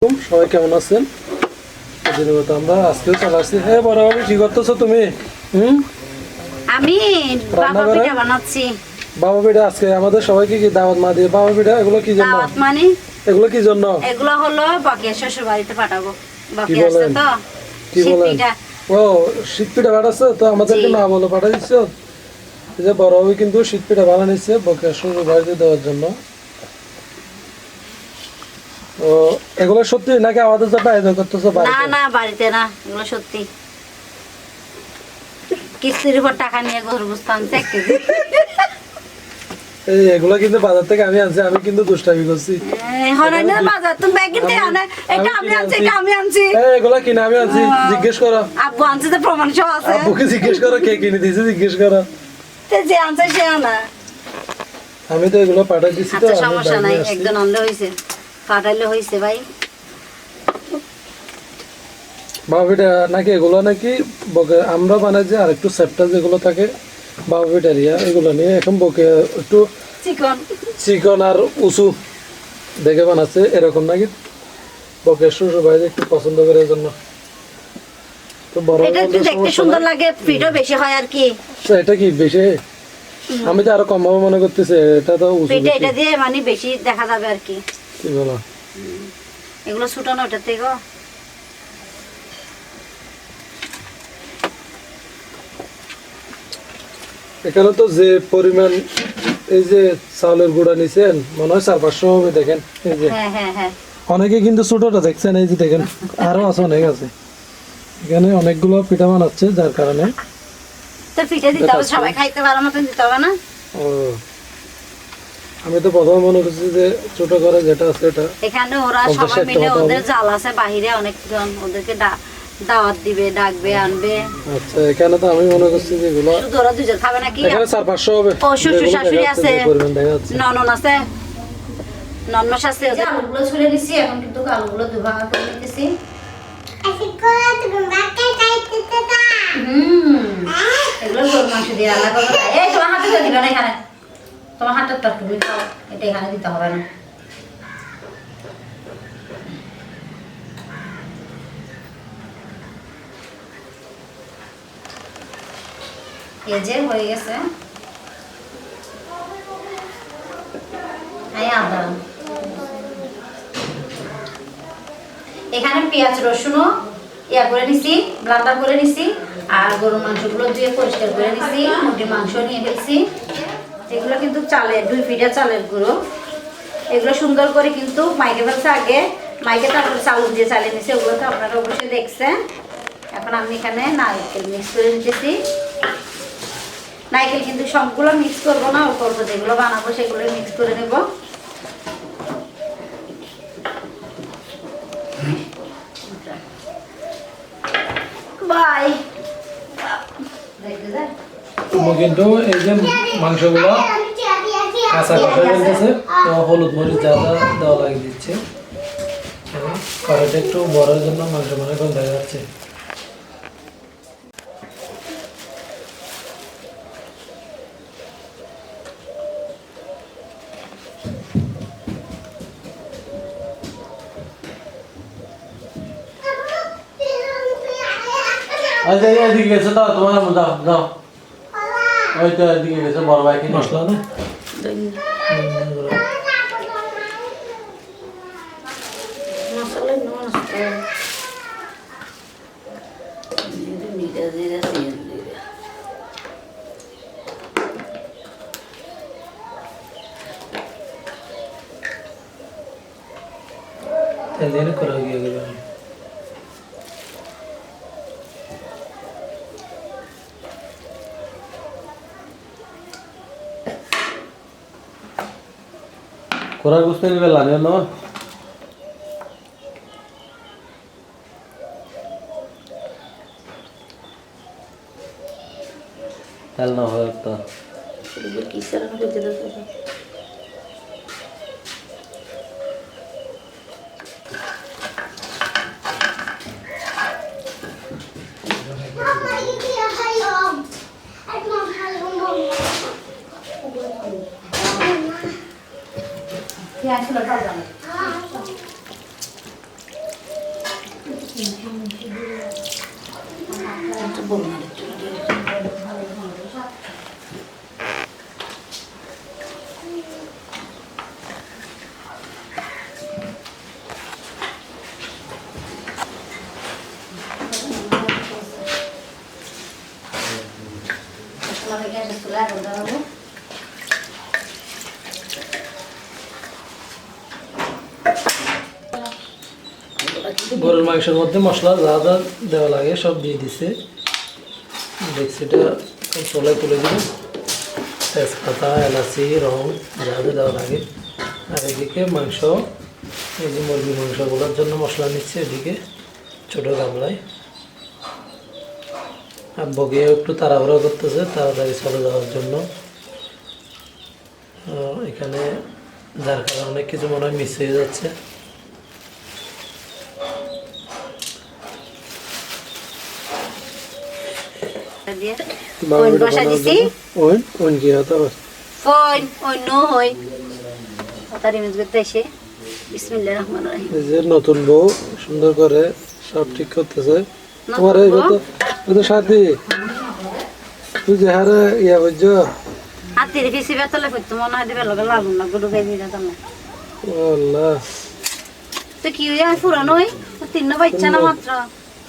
সবাই কেমন আছেন? আমরা আজকেও চলে আসছি। হ্যাঁ বড় ভাবি, কি করতেছো তুমি? আমি বাবা পিঠা বানাচ্ছি। বাবা পিঠা আজকে আমাদের সবাইকে কি দাওয়াত মা দিয়ে? বাবা পিঠা এগুলো কি জন্য? দাওয়াত মানে এগুলো কি জন্য? এগুলো হলো বাকিয়া শ্বশুর বাড়িতে পাঠাবো। কি বাকি আসছে বলেন? তো কি শীত বলেন? পিঠা। ও শীত পিঠা বানাচ্ছে তো আমাদেরকে জি। না বলে পাঠাই দিচ্ছ। এই যে বড় ভাবি কিন্তু শীত পিঠা বানাচ্ছে বাকিয়া শ্বশুর বাড়িতে দেওয়ার জন্য। ও এগুলো সত্যি নাকি আমাদের জন্য আয়োজন করতেছো না বাড়িতে? না বাড়িতে না, এগুলো সত্যি। কিস্তির উপর টাকা নিয়ে ঘর বুঝতে আনছে 1 কেজি। এই এগুলো কিন্তু বাজার থেকে আমি আনছি, আমি কিন্তু দুষ্টামি করছি। হরাইনা বাজার তুমি ব্যাগ কিনতে আনে, এটা আমি আনছি, এটা আমি আনছি। এই এগুলো কিনে আমি আনছি, জিজ্ঞেস করো। আব্বু আনছে তো প্রমাণ সহ আছে। আব্বুকে জিজ্ঞেস করো কে কিনে দিয়েছে, জিজ্ঞেস করো। তে যে আনছে সে আনা। আমি তো এগুলো পাঠাই দিছি তো। আচ্ছা আমি সমস্যা বাইরে নাই, আসছি। একজন আনলে হইছে, পাঠাইলে হইছে ভাই। বাবা পিঠা নাকি এগুলো নাকি আমরা বানাই যে আর একটু সেপ্টা যেগুলো থাকে বাবা পিঠার এগুলো নিয়ে এখন বকে একটু চিকন চিকন আর উঁচু দেখে বানাচ্ছে এরকম নাকি বকে শ্বশুর বাইরে একটু পছন্দ করে এর জন্য। তো বড় এটা একটু দেখতে সুন্দর লাগে, পিঠও বেশি হয় আর কি। এটা কি বেশি? আমি তো আরো কম ভাবে মনে করতেছি, এটা তো উঁচু পিঠে বেশি। এটা দিয়ে মানে বেশি দেখা যাবে আর কি। কি বলো? এগুলো ছুটানো ওটার থেকে। এখানে তো যে পরিমাণ এই যে চাউলের গুঁড়া নিছেন মনে হয় 400-500 হবে। দেখেন এই যে হ্যাঁ হ্যাঁ হ্যাঁ অনেকে কিন্তু ছোটটা দেখছেন, এই যে দেখেন আরো আছে, অনেক আছে। এখানে অনেকগুলো পিঠা বানাচ্ছে যার কারণে। তো পিঠে দিতে হবে, সবাই খাইতে পারার মতন দিতে হবে না। ও আমি তো প্রথমে মনে করছি যে ছোট করে যেটা আছে এটা। এখানে ওরা 50-60 সবাই মিলে টাকা ওদের হবে। জাল আছে বাহিরে, অনেকজন ওদেরকে দাওয়াত দিবে, ডাকবে, আনবে। আচ্ছা এখানে তো আমি মনে করছি যে এগুলো শুধু ওরা দুজন খাবে নাকি? এখানে 400-500 হবে। ও শ্বশুর যেগুলো শাশুড়ি দেখা যাচ্ছে, আছে, যে পরিমাণ দেখা যাচ্ছে। ননদ আছে, ননমাস আছে। আলুগুলো ছুলে দিছি, এখন কিন্তু আলুগুলো দুভাগ করে নিতেছি। এগুলো গরুর মাংস দিয়ে রান্না করবো। এই তোমার হাতে তো দিবে না, এখানে তোমার হাতের তো তুমি খাও, এটা এখানে দিতে হবে না। এই যে হয়ে গেছে। আদা এখানে পেঁয়াজ রসুনও করে নিছি, ব্লান্ডার করে নিছি। আর গরুর মাংসগুলো ধুয়ে পরিষ্কার করে নিছি, মুরগির মাংস নিয়ে ফেলছি। এগুলো কিন্তু চালের 2 ফিটা চালের গুঁড়ো। এগুলো সুন্দর করে কিন্তু মাইকে ফেলছে আগে, মাইকে তারপরে চাল দিয়ে চালিয়ে নিছে। ওগুলো তো আপনারা অবশ্যই দেখছেন। এখন আমি এখানে নারকেল মিক্স করে নিতেছি। নারকেল কিন্তু সবগুলো মিক্স করবো না, অল্প অল্প যেগুলো বানাবো সেগুলো মিক্স করে নেব। বাই তুমি কিন্তু এই যে মাংসগুলো কাঁচা কষা ফেলতেছে, তো হলুদ মরিচ যা যা দেওয়া লাগিয়ে দিচ্ছে। কড়াইটা একটু বড়ের জন্য মাংস মনে করে দেখা যাচ্ছে। আচ্ছা এদিকে গেছে তো তোমার, যাও যাও, ওই তো এদিকে গেছে বড় ভাই। কি মশলা না তেল দিয়ে করা গিয়ে গেল। কোরার গুস্ত নিবে লাগে না, তেল না হয় একটা একটু বলুন একটু। গরুর মাংসের মধ্যে মশলা যা যা দেওয়া লাগে সব দিয়ে দিছে। ডেক্সিটা চলে তুলে দিল, তেজপাতা, এলাচি, রং যা যা দেওয়া লাগে। আর এদিকে মাংস, এই যে মুরগির মাংসগুলোর জন্য মশলা নিচ্ছে এদিকে ছোটো গামলায়। আর বগিয়ে একটু তাড়াহুড়ো করতেছে তাড়াতাড়ি চলে যাওয়ার জন্য। এখানে যার কারণে অনেক কিছু মনে হয় মিস হয়ে যাচ্ছে। নতুন বউ সুন্দর করে সব ঠিক করতেছে। তোমার সাথী তুই যে হারে ইয়া বুঝছো হাতির বেশি বেতলে করতে মনে হয় দিবে লগে লাগুন না গরু গাই দিলে তুমি আল্লাহ তো কি হইয়া পুরানো হই তিন বাচ্চা না মাত্র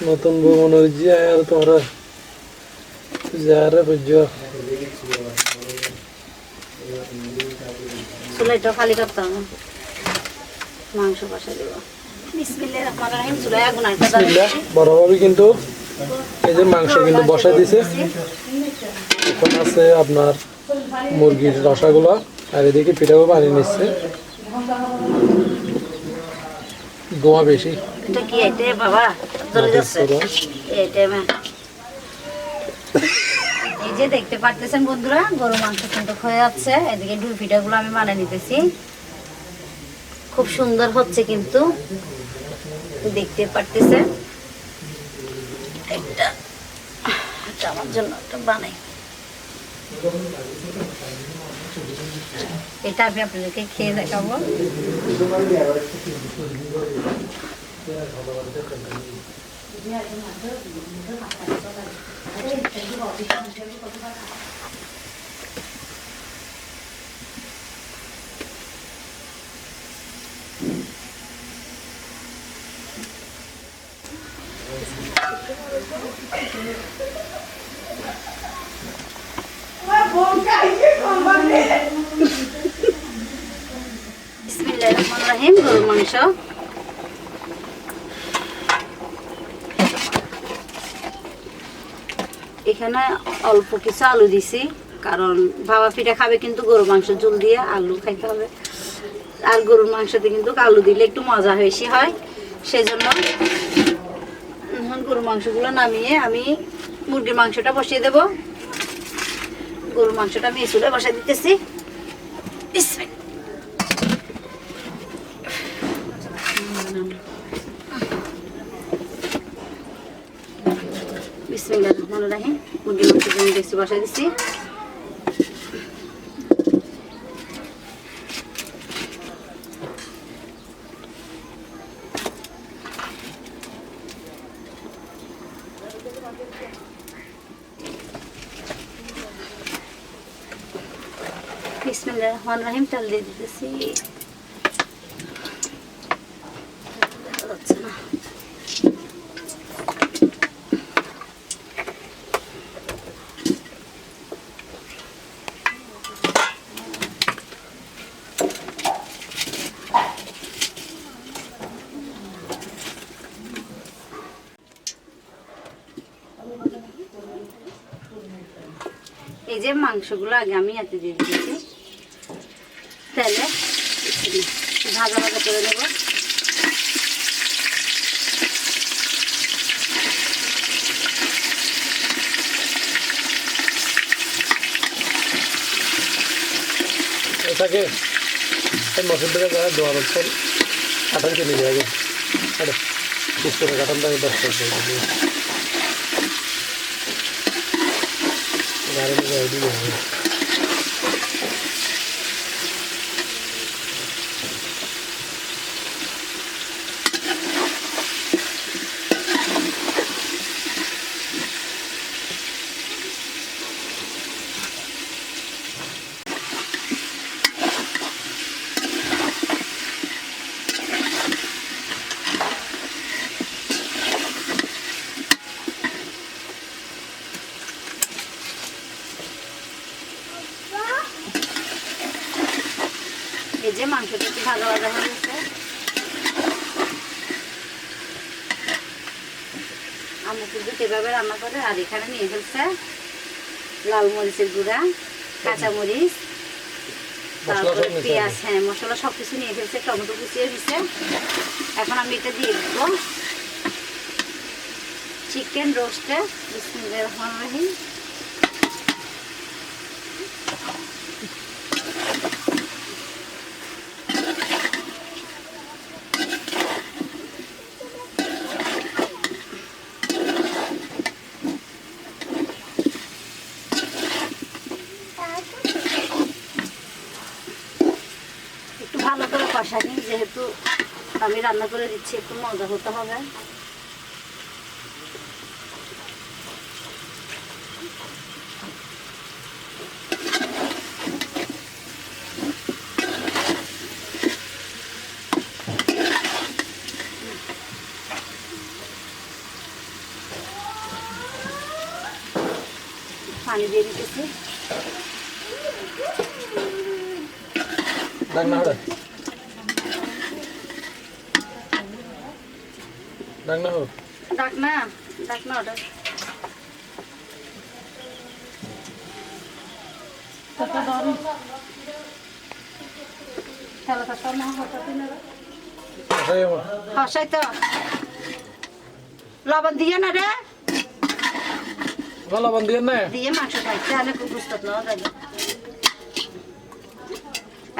নতুন বউ মনে হচ্ছে আর তোমরা যারা বুঝছো চুলাইটা খালি করতে হবে মাংস বসা দিব বিসমিল্লাহির রহমানির রহিম চুলাই আগুন আইতা বড়ভাবে কিন্তু এই যে মাংস কিন্তু বসাই দিছে। এখন আছে আপনার মুরগির রসাগুলো আর এদিকে পিঠাও বানিয়ে নিচ্ছে। ধোঁয়া বেশি এটা কি এটা বাবা ধরে যাচ্ছে এটা এই যে দেখতে পারতেছেন বন্ধুরা গরু মাংস কিন্তু হয়ে যাচ্ছে। এদিকে ডুল পিঠাগুলো আমি বানিয়ে নিতেছি, খুব সুন্দর হচ্ছে কিন্তু দেখতে পারতেছেন। একটা আমার জন্য একটা বানাই, এটা আমি আপনাদেরকে খেয়ে দেখাবো। বিসমিল্লাহির রহমানির রহিম গরুর মাংস এখানে অল্প কিছু আলু দিছি, কারণ ভাবা পিঠা খাবে কিন্তু গরুর মাংস ঝোল দিয়ে আলু খাইতে হবে। আর গরুর মাংসতে কিন্তু আলু দিলে একটু মজা বেশি হয়, সেজন্য গরুর মাংসগুলো নামিয়ে আমি মুরগির মাংসটা বসিয়ে দেব। গরুর মাংসটা আমি চুলে বসাই দিতেছি। বিসমিল্লাহির রহমানির রহিম মুরগির মাংসটা আমি দেখছি বসাই দিচ্ছি। বিসমিল্লাহির রহমানির রহিম তেল দিয়ে দিতেছি। এই যে মাংসগুলো আগে আমি এতে দিয়ে দিয়েছি তেলে, ভাজা ভাজা করে দেব। এটাকে মশলাটা যারা দোয়া বলছেন কাটান চলে যায় আগে আরে পিস করে কাটানটা 10 টাকা গাড়ি নিয়ে দিয়ে হবে। মাংসটা একটু ভাজা ভাজা হয়ে গেছে। আম্মু কিন্তু এভাবে রান্না করে। আর এখানে নিয়ে ফেলছে লাল মরিচের গুঁড়া, কাঁচামরিচ, তারপরে পেঁয়াজ, হ্যাঁ মশলা সব কিছু নিয়ে ফেলছে, টমেটো কুচিয়ে দিচ্ছে। এখন আমি এটা দিয়ে দিব চিকেন রোস্টে। বিসমিল্লাহির রহমানির রহিম। একটু ভালো করে কষানি, যেহেতু আমি রান্না করে দিচ্ছি, একটু মজা হতে হবে। পানি দিয়ে দিতেছি। ডাক না হবে, ডাক না হোক, ডাক না, ডাক না ওটা। হসাই তো লবণ দিয়ে না রে, লবণ দিয়ে না দিয়ে মাংস খাইতে আমি খুব বুঝতে না।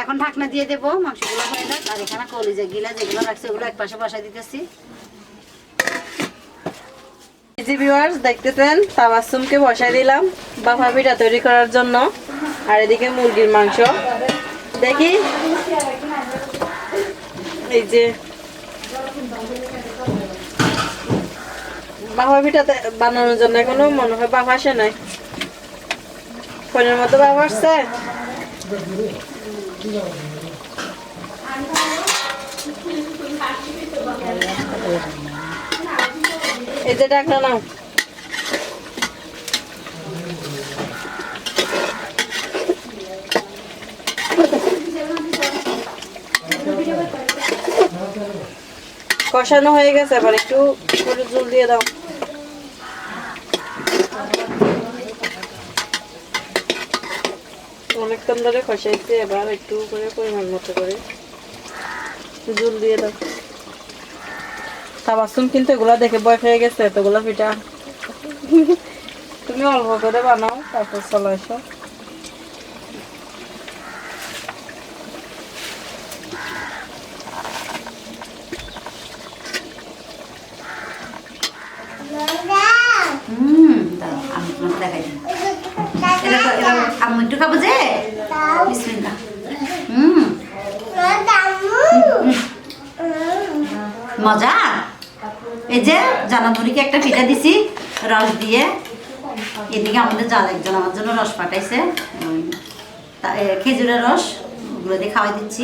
এখন ঢাকনা দিয়ে দেবো, মাংসগুলো হয়ে যাক। আর এখানে কলিজা গিলা যেগুলো রাখছে ওগুলো এক পাশে বসাই দিতেছি। জি ভিউয়ার্স, দেখতেছেন তাবাসসুমকে বসাই দিলাম বাফা পিঠা তৈরি করার জন্য। আর এদিকে মুরগির মাংস দেখি, এই যে বাফা পিঠা বানানোর জন্য এখনো মনে হয় বাফ আসে নাই। ফোনের মতো বাফ আসছে। এই যে ডাকনা নাও। কষানো হয়ে গেছে, এবার একটু করে জল দিয়ে দাও। অনেকক্ষণ ধরে কষাইছে, এবার একটু করে পরিমাণ মতো করে জল দিয়ে দাও। তাবাসসুম কিন্তু এগুলা দেখে ভয় পেয়ে গেছে, এতগুলা পিঠা। তুমি অল্প করে বানাও, তারপর চলে আসো। আমি তোমাকে দেখাই দিই। আমি একটু খাবো যে বিসমিল্লাহ। মজা। এই যে জানামুড়িকে একটা পিঠা দিছি রস দিয়ে। এদিকে আমাদের জাল একজন আমার জন্য রস পাঠাইছে, খেজুরের রস, ওগুলো দিয়ে খাওয়াই দিচ্ছি।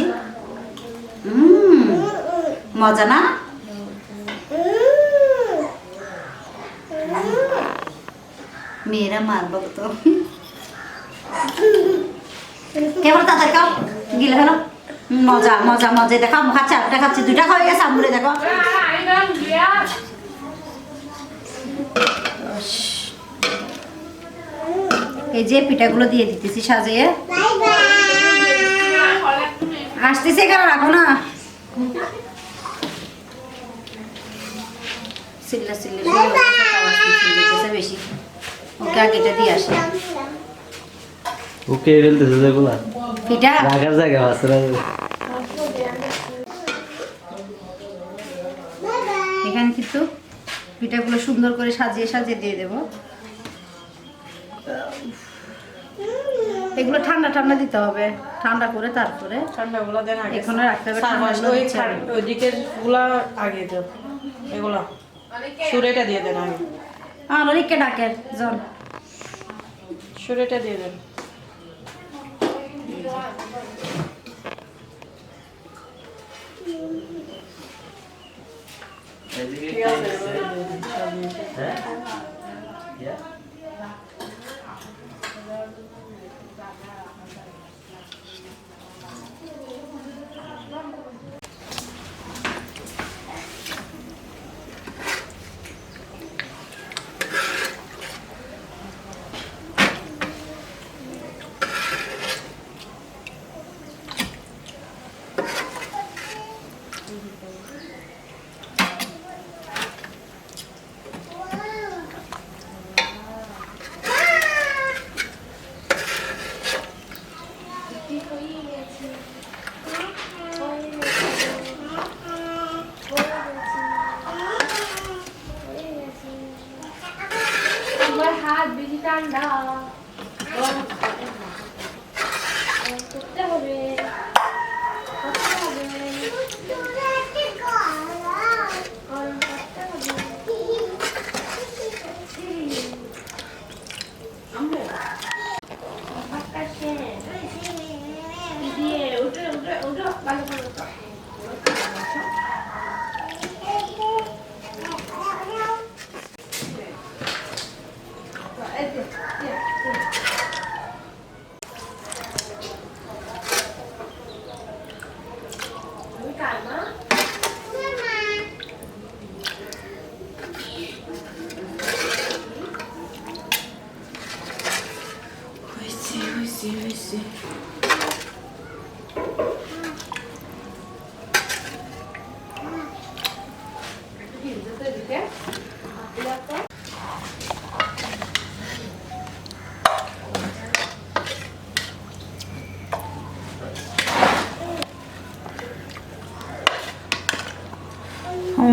মজা না? মেয়েরা মারবো তো। কেমন তাড়াতাড়ি খাও, গিলে ফেলো। মজা মজা মজা। দেখো আমি খাচ্ছি, একটা খাচ্ছি, দুইটা খাওয়া গেছে আমুরে। দেখো এই যে পিঠাগুলো দিয়ে দিতেছি সাজিয়ে। আসতেছে কেন, রাখো না। সিল্লা সিল্লা বেশি। ওকে আগেটা দিয়ে আসে। ওকে ফেলতেছে যেগুলা পিঠা রাখার জায়গা আছে না। এখানে কিন্তু পিঠাগুলো সুন্দর করে সাজিয়ে সাজিয়ে দিয়ে দেব। এগুলো ঠান্ডা ঠান্ডা দিতে হবে, ঠান্ডা করে তারপরে ঠান্ডাগুলো দেন আগে, এখনো রাখতে হবে। ওই দিকের গুলা আগে দাও, এগুলা সুরেটা দিয়ে দেন আগে। অরিককে ডাকেন জন, সুরেটা দিয়ে দেন। ঠিক আছে, হ্যাঁ আমার হাত বেশি ঠান্ডা করতে হবে করতে হবে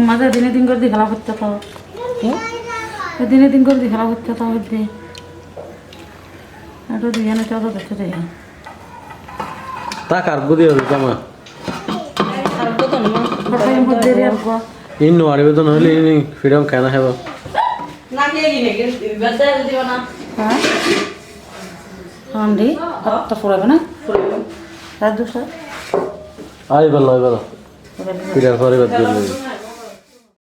মাঝে দিনে দিন করে খেলা করতে পারো দিনে দিন করে খেলা করতে পারো একটু দিয়ে না চলো দেখতে যাই তা কার বুদ্ধি হবে কামা ইন নোয়ারিবে তো নহলে ফ্রিডম কেনা হেব না খেয়ে গিয়ে বেদা দিও না হ্যাঁ আন্ডি তো ফুরাবে না আর দুশো আই ভালো ফিরার পরে বাদ দিলে